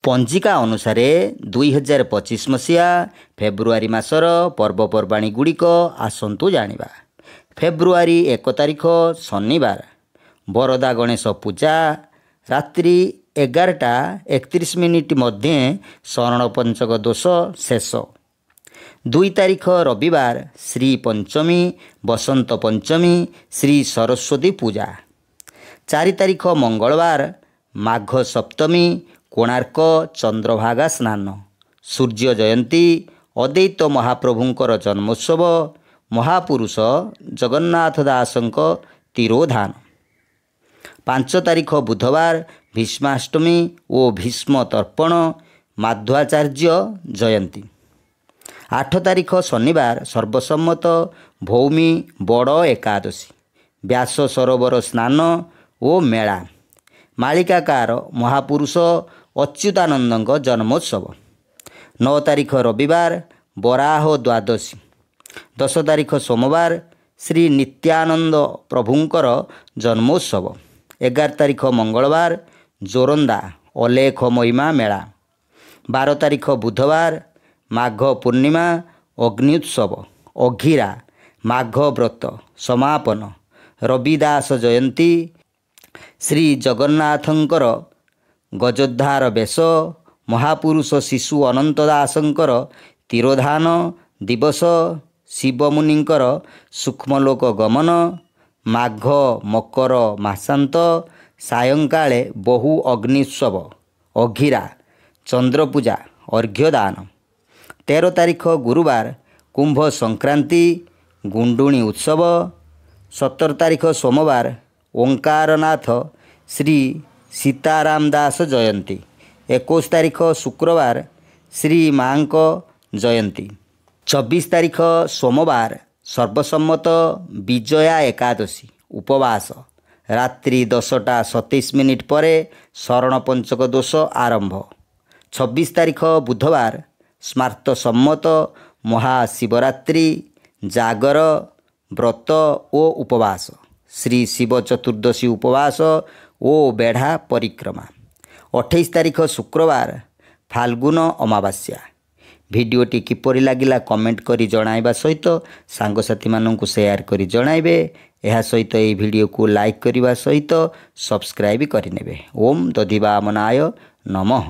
पंजिका अनुसार 2025 मसीहा February मासर पर्वपर्वाणी गुड़िक आसतु जानिबा। February 1 तारिख शनिवार बरदा गणेश पूजा रात्रि 11:31 मध्य शरण पंचक दोष शेष। 2 तारिख रविवार श्री पंचमी बसंत पंचमी श्री सरस्वती पूजा। 4 तारिख मंगलवार माघ सप्तमी कोणार्क चंद्रभागा स्नान। सूर्य जयंती अद्वैत महाप्रभुंकर जन्मोत्सव महापुरुष जगन्नाथ दासंक तिरोधान। 5 तारिख बुधवार भीष्माष्टमी और भीष्म तर्पण माध्वाचार्य जयंती। 8 तारिख शनिवार सर्वसम्मत भौमी बड़ एकादशी व्यास सरोवर स्नान और मेला। मालिकाकार महापुरुष अच्युतानंद जन्मोत्सव। 9 तारिख रविवार बराह द्वादशी। 10 तारिख सोमवार श्री नित्यानंद प्रभुंकर जन्मोत्सव। 11 तारिख मंगलवार जोरंदा अलेख महिमा मेला। 12 तारिख बुधवार माघ पूर्णिमा अग्निउत्सव अघिरा माघ व्रत समापन। रविदास जयंती श्री जगन्नाथंकर गजोद्धार बेश महापुरुष शिशु अनंत दासंकर तिरोधान दिवस शिवमुनिंकर सूक्ष्मलोक गमन। माघ मकर मासांत सायंकाले बहु अग्निउत्सव अघिरा चंद्रपूजा अर्घ्यदान। 13 तारिख गुरुवार कुंभ संक्रांति गुंडुणी उत्सव। 17 तारिख सोमवार ओंकारनाथ श्री सीताराम दास जयंती। 21 तारिख शुक्रवार श्री माँक जयंती। 24 तारिख सोमवार सर्वसम्मत विजया एकादशी उपवास रात्रि 10:27 पर शरण पंचक दोष आरंभ। 26 तारिख बुधवार स्मार्त सम्मत महाशिवरात्रि जागर व्रत और उपवास श्री शिव चतुर्दशी उपवास और बेढ़ा परिक्रमा। 28 तारिख शुक्रवार फाल्गुन अमावास्या। भिडियोटी किपरि लागिला कमेंट करी जणाइबा सहित सांगसाथी माननकु शेयर करी जणाइबे। एहा सहित एही भिडियो को लाइक करिबा सहित सब्सक्राइब करिनेबे। ओम दधिवामनाय नमः।